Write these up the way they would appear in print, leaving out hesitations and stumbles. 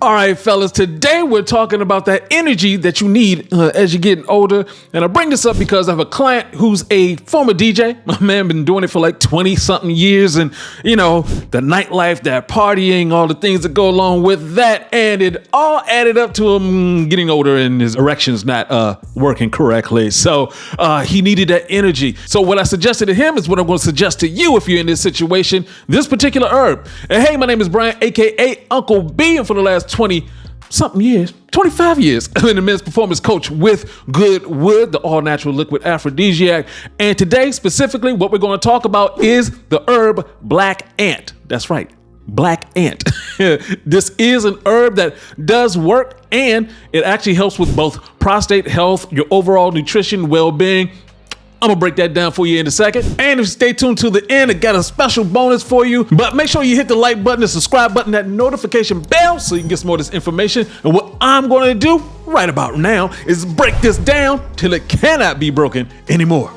All right, fellas, today we're talking about that energy that you need as you're getting older. And I bring this up because I have a client who's a former DJ. My man been doing it for like 20 something years. And you know, the nightlife, that partying, all the things that go along with that. And it all added up to him getting older and his erections not working correctly. So he needed that energy. So what I suggested to him is what I'm going to suggest to you if you're in this situation, this particular herb. And hey, my name is Brian, aka Uncle B, and for the last 20-something years, 25 years, I've been a men's performance coach with Good Wood, the all-natural liquid aphrodisiac. And today, specifically, what we're going to talk about is the herb black ant. That's right, black ant. This is an herb that does work, and it actually helps with both prostate health, your overall nutrition, well-being. I'm gonna break that down for you in a second. And if you stay tuned to the end, I got a special bonus for you. But make sure you hit the like button, the subscribe button, that notification bell so you can get some more of this information. And what I'm gonna do right about now is break this down till it cannot be broken anymore.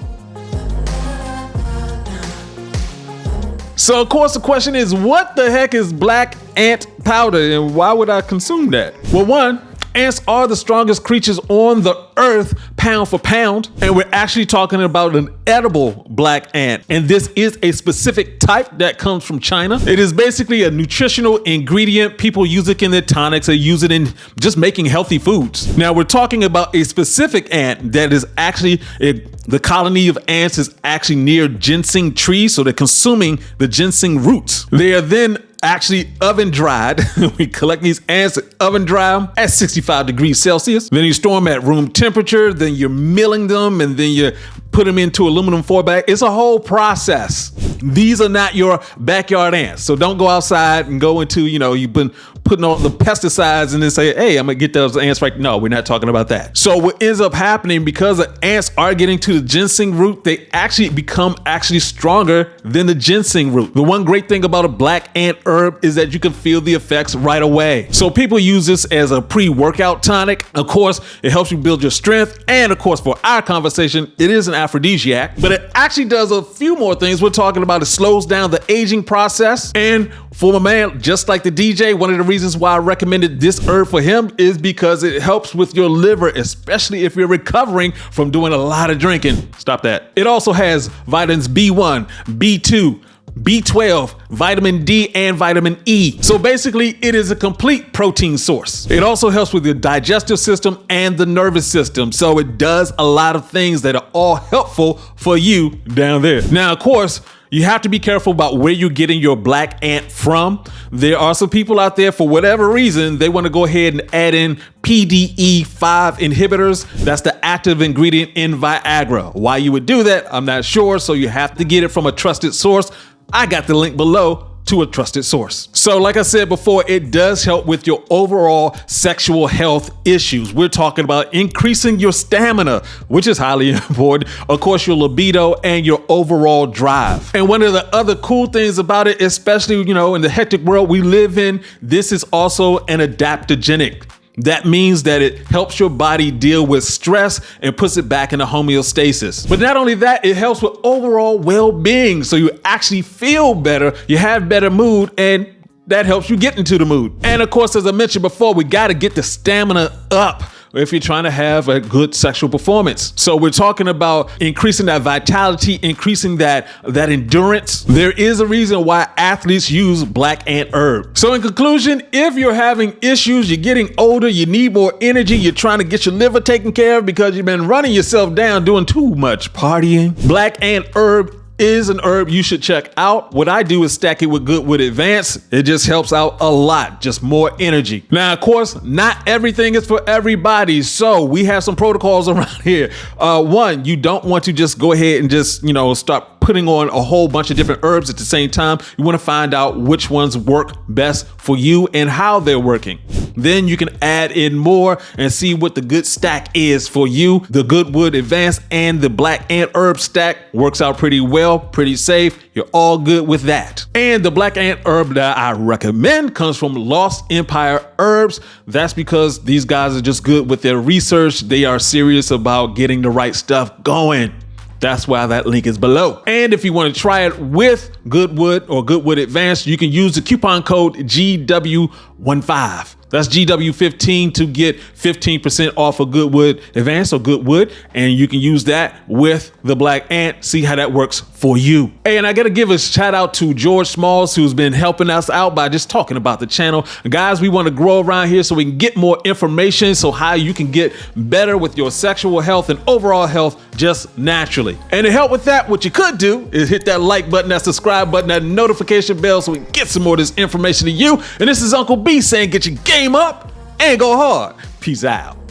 So of course the question is, what the heck is black ant powder and why would I consume that? Well, one, ants are the strongest creatures on the earth, pound for pound. And we're actually talking about an edible black ant. And this is a specific type that comes from China. It is basically a nutritional ingredient. People use it in their tonics. They use it in just making healthy foods. Now we're talking about a specific ant that is actually, the colony of ants is actually near ginseng trees. So they're consuming the ginseng roots. They are then actually oven dried. We collect these ants, oven dry them at 65 degrees Celsius. Then you store them at room temperature. Then you're milling them and then you put them into aluminum foil bag. It's a whole process. These are not your backyard ants. So don't go outside and go into, you've been putting on the pesticides and then say, hey, I'm gonna get those ants right. No, we're not talking about that. So what ends up happening, because the ants are getting to the ginseng root, they actually become stronger than the ginseng root. The one great thing about a black ant herb is that you can feel the effects right away. So people use this as a pre-workout tonic. Of course, it helps you build your strength. And of course, for our conversation, it is an aphrodisiac, but it actually does a few more things. We're talking about it slows down the aging process. And for my man, just like the DJ, one of the reasons why I recommended this herb for him is because it helps with your liver, especially if you're recovering from doing a lot of drinking. Stop that. It also has vitamins B1, B2, B12, vitamin D, and vitamin E. So basically, it is a complete protein source. It also helps with your digestive system and the nervous system. So it does a lot of things that are all helpful for you down there. Now, of course, you have to be careful about where you're getting your black ant from. There are some people out there, for whatever reason, they want to go ahead and add in PDE5 inhibitors. That's the active ingredient in Viagra. Why you would do that, I'm not sure. So you have to get it from a trusted source. I got the link below to a trusted source. So like I said before, it does help with your overall sexual health issues. We're talking about increasing your stamina, which is highly important. Of course, your libido and your overall drive. And one of the other cool things about it, especially, in the hectic world we live in, this is also an adaptogenic. That means that it helps your body deal with stress and puts it back into homeostasis. But not only that, it helps with overall well-being. So you actually feel better, you have better mood, and that helps you get into the mood. And of course, as I mentioned before, we got to get the stamina up if you're trying to have a good sexual performance. So we're talking about increasing that vitality, increasing that endurance. There is a reason why athletes use black ant herb. So in conclusion, if you're having issues, you're getting older, you need more energy, you're trying to get your liver taken care of because you've been running yourself down doing too much partying, black ant herb is an herb you should check out. What I do is stack it with Good Wood Advance. It just helps out a lot, just more energy. Now, of course, not everything is for everybody. So we have some protocols around here. One, you don't want to just go ahead and just, start putting on a whole bunch of different herbs at the same time. You want to find out which ones work best for you and how they're working. Then you can add in more and see what the good stack is for you. The Good Wood Advance and the black ant herb stack works out pretty well, pretty safe. You're all good with that. And the black ant herb that I recommend comes from Lost Empire Herbs. That's because these guys are just good with their research. They are serious about getting the right stuff going. That's why that link is below. And if you want to try it with Good Wood or Good Wood Advanced, you can use the coupon code GW15. That's GW15 to get 15% off of Goodwood Advanced or Goodwood. And you can use that with the black ant. See how that works for you. Hey, and I got to give a shout out to George Smalls, who's been helping us out by just talking about the channel. Guys, we want to grow around here so we can get more information, so how you can get better with your sexual health and overall health just naturally. And to help with that, what you could do is hit that like button, that subscribe button, that notification bell, so we can get some more of this information to you. And this is Uncle B saying, get your game up and go hard. Peace out.